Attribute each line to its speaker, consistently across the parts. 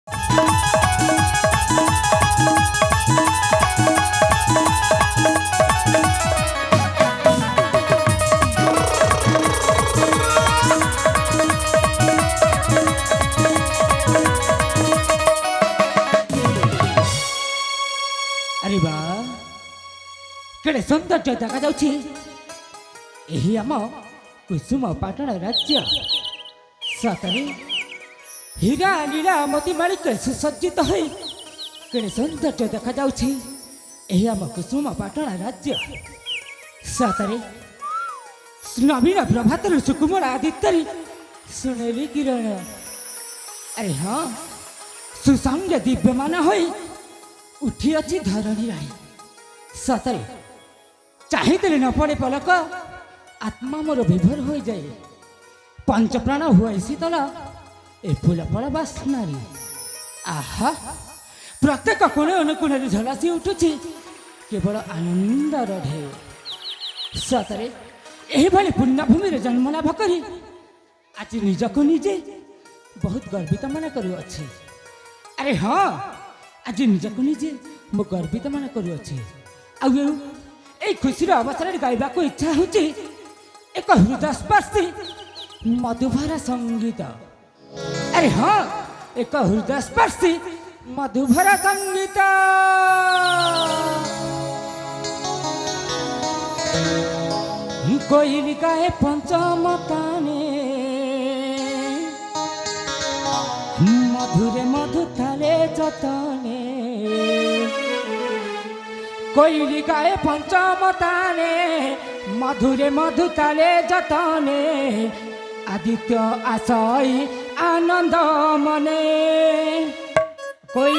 Speaker 1: अरे बा केड़े सौंदर्य देखा जाउछि एही आम कुसुम पाटण राज्य सतरे हीरा लीला मोती माणिक सुसज्जित है केड़े सौंदर्य देखा जाउछि एही आम कुसुम पाटण राज्य सतरे नवीन प्रभातर सुकुमार आदित्य सुनेली किरण अरे हाँ सुसंग दिव्यमान होई उठी अच्छी धरणी राई सतरे चाहिए न पड़े पलक आत्मा मोर विभोर हो जाए पंच प्राण हुए शीतल ए फूल फल बास्नारी आहा प्रत्येक कोण अनुकोण झलासी उठुची केवल आनंदर ढेउ सतरे एहिभଳି पुण्यभूमि जन्म लाभ करी आज निजको निजे बहुत गर्वित मन करुअछि अरे हाँ आज निजको निजे मो गर्वित मन करुअछि आई खुशी अवसर गाइबा को इच्छा होची एक हृदयस्पर्शी मधुभरा संगीत अरे हाँ एक हृदयस्पर्शी मधुभरा संगीत कोई गाए पंचम काने मधुरे मधु थाले जतने कोई गाए पंचम ताने मधुरे मधु ताले जतने आदित्य आशय आनंद मने कोई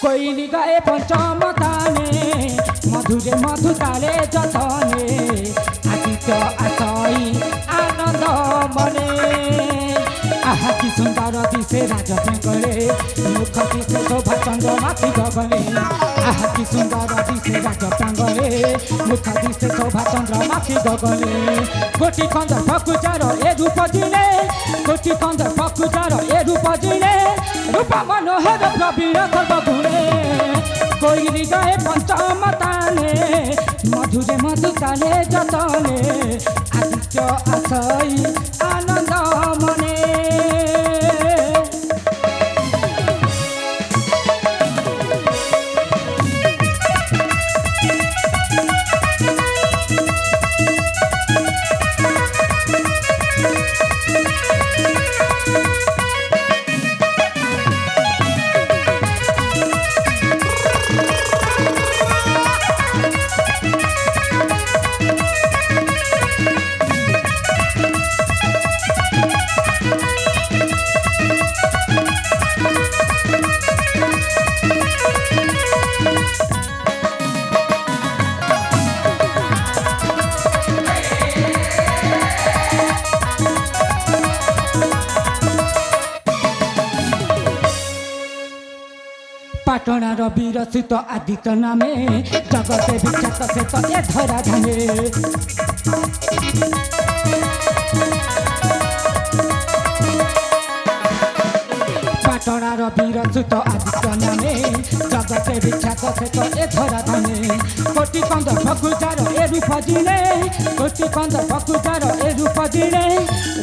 Speaker 1: कोई गाए पंचम ताने मधुरे मधु ताले जतने आदित्य आशय आनंद मने आहा कि सुंदर दिशे राज पेंगले मुख दिशे शोभा चंद्रमाती गगने आहा कि सुंदर दिशे राज पेंगले मुख दिशे शोभा चंद्रमाती गगने कोटि कंद फकुजार ए रूप जिले कोटि कंद फकुजार ए रूप जिले रूप मनोहर प्रवीण सर्वगुणे कोई गाए पंचम ताने मधुरे मधु ताले जतने आदित्य आशय आनंद मने पाटणार वीरसित आदित्य नामे जगते विख्यात से तो ए धरा धामे पाटणार वीरसित आदित्य नामे जगते विख्यात से तो ए धरा धामे कोटि कंद फकुजार ए रूप जिले कोटि कंद फकुजार ए रूप जिले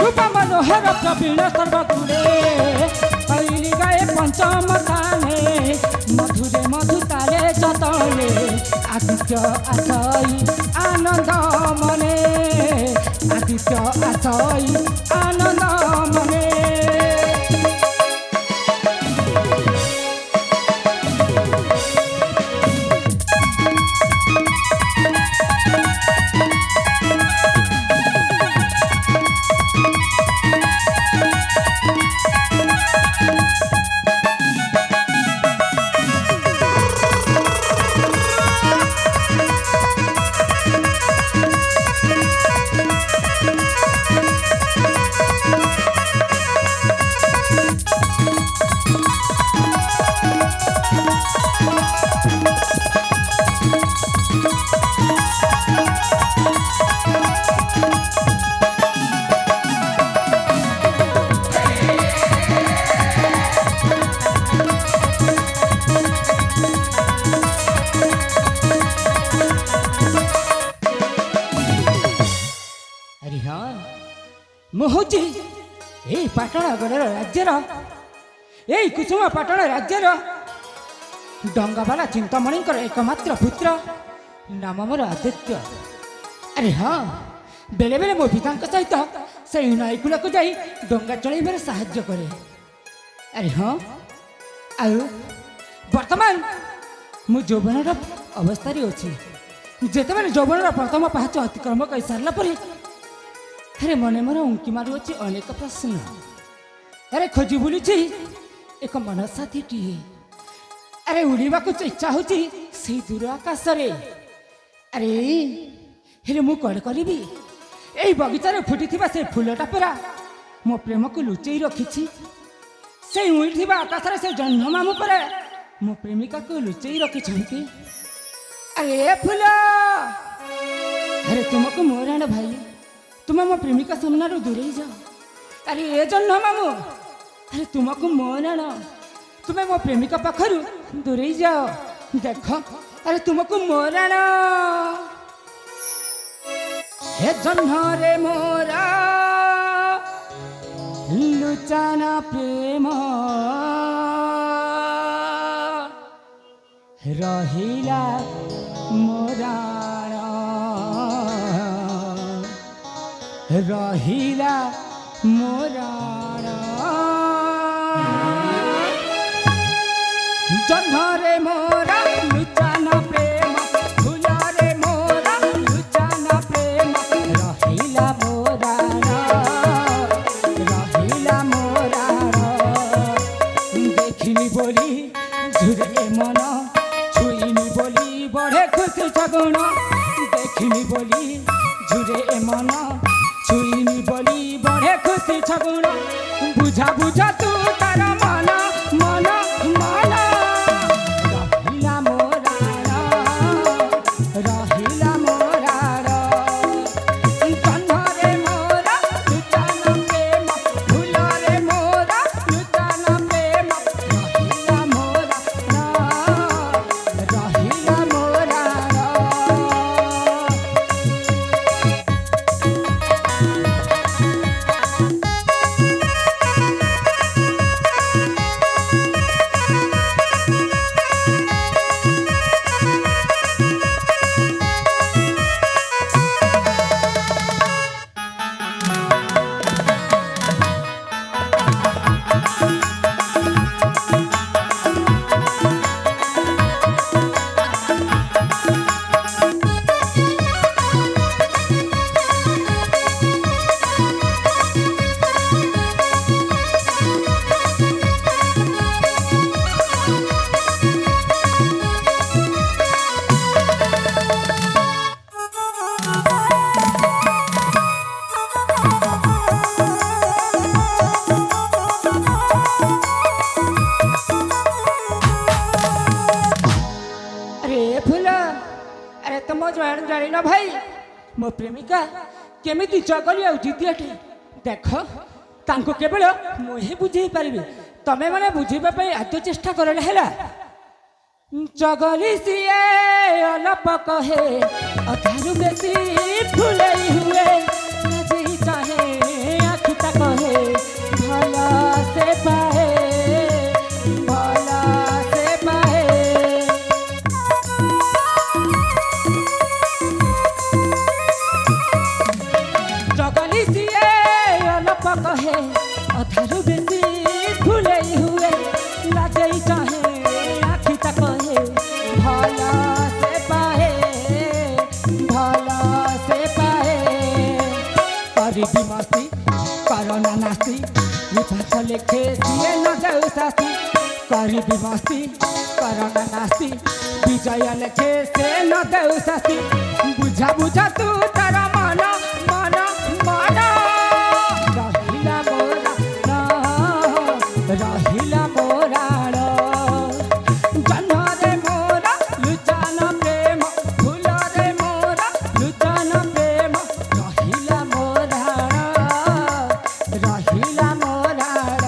Speaker 1: रूप मनोहर प्रवीण सर्वगुणे कैली गाए पंचम ताने मधुरे मधु ताले जतने आदित्य आशय आनंद मने आदित्य आशय आनंद मने ମୁଁ ହେଉଛି ଏଇ ପାଟଣାଗଡ଼ର ରାଜ୍ୟର ଏଇ କୁସୁମ ପାଟଣା ରାଜ୍ୟର ଡଙ୍ଗାବାଲା ଚିନ୍ତାମଣିଙ୍କର ଏକମାତ୍ର ପୁତ୍ର ନାମ ମୋର ଆଦିତ୍ୟ। ଆରେ ହଁ, ବେଳେ ବେଳେ ମୋ ପିତାଙ୍କ ସହିତ ସେଇ ନଈକୂଳକୁ ଯାଇ ଡଙ୍ଗା ଚଳାଇବାରେ ସାହାଯ୍ୟ କରେ। ଆରେ ହଁ, ଆଉ ବର୍ତ୍ତମାନ ମୁଁ ଯୌବନର ଅବସ୍ଥାରେ ଅଛି। ଯେତେବେଳେ ଯୌବନର ପ୍ରଥମ ପାହାଚ ଅତିକ୍ରମ କରିସାରିଲା ପରେ ଆରେ ମନେ ମନେ ଉଙ୍କି ମାରୁଅଛି ଅନେକ ପ୍ରଶ୍ନ। ଆରେ ଖୋଜି ବୁଲୁଛି ଏକ ମନସାଥୀଟିଏ। ଆରେ ଉଡ଼ିବାକୁ ଇଚ୍ଛା ହେଉଛି ସେଇ ଦୂର ଆକାଶରେ। ଆରେ ହେଲେ ମୁଁ କ'ଣ କରିବି? ଏଇ ବଗିଚାରେ ଫୁଟିଥିବା ସେ ଫୁଲଟା ପରା ମୋ ପ୍ରେମକୁ ଲୁଚେଇ ରଖିଛି। ସେଇ ଉଡ଼ିଥିବା ଆକାଶରେ ସେ ଜହ୍ନମାମୁଁ ପରା ମୋ ପ୍ରେମିକାକୁ ଲୁଚେଇ ରଖିଛନ୍ତି। ଆରେ ଏ ଫୁଲ, ଆରେ ତୁମକୁ ମୋର ଆଣ ଭାଇ, ତୁମେ ମୋ ପ୍ରେମିକା ସାମ୍ନାରୁ ଦୂରେଇ ଯାଅ। ଆରେ ଏ ଜହ୍ନମାମୁଁ, ଆରେ ତୁମକୁ ମୋର ଆଣ, ତୁମେ ମୋ ପ୍ରେମିକା ପାଖରୁ ଦୂରେଇ ଯାଅ। ଦେଖ, ଆରେ ତୁମକୁ ମୋର ଆଣ। हे जह्नरे मोरा लुचाना प्रेम रहिला मोराण रहिला मोराण जह्नरे मोरा लुचाना प्रेम फुलरे मोरा लुचाना प्रेम रहिला मोराण रहिला मोराण देखिनी बोली झुरे मन छुईनी बोली बड़े खुशी छगुण देखिनी बोली झुरे मन छुईनी बोली बड़े खुशी छगुण बुझा बुझा तू तार मन मन मन रहिला मोराण रहिला मोराण जह्नरे मोरा लुचाना प्रेम फुलरे मोरा लुचाना प्रेम रहिला मोराण रहिला मोराण। अरे फुल, अरे तुम जान भाई मो प्रेमिका केमिति चगली आ जितियाटे देख तांको केवल मुझे बुझे पारि तमें मैंने बुझेबा आद्य चेष्टा कर चगली सीए अलप कहे अधारू बेसी फुलई हुए नजरी चाहे आखिता कहे भला से पाए भला से पाए चगली सीए अलप कहे अधारू बेसी फुलई हुए नजरी चाहे आखिता कहे भला से पाए भला से पाए करीबी मस्ती करना नास्ती विपास लेखे सिए न जाऊ साथी करीबी मस्ती करना नास्ती विजय लेखे से न देऊ साथी बुझा बुझा तू तार मन मन मन रहिला मोराण रहिला मोराण जह्नरे मोरा लुचाना प्रेम फुलरे मोरा लुचाना प्रेम रहिला मोराण रहिला मोराण।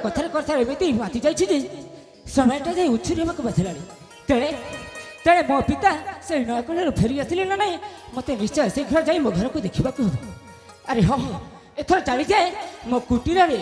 Speaker 1: କଥାରେ କଥାରେ ଏମିତି ମାତି ଯାଇଛି ଯେ ସମୟଟା ଯାଇ ଉଛୁରି ହେବାକୁ ବାଧିଲାଣି। ତେଣେ ତେଣେ ମୋ ପିତା ସେ ନୟାଗଡ଼ରୁ ଫେରି ଆସିଲେ ନା ନାହିଁ ମୋତେ ନିଶ୍ଚୟ ଶୀଘ୍ର ଯାଇ ମୋ ଘରକୁ ଦେଖିବାକୁ ହେବ। ଆରେ ହଁ ଏଥର ଚାଲିଯାଏ ମୋ କୁଟୀରରେ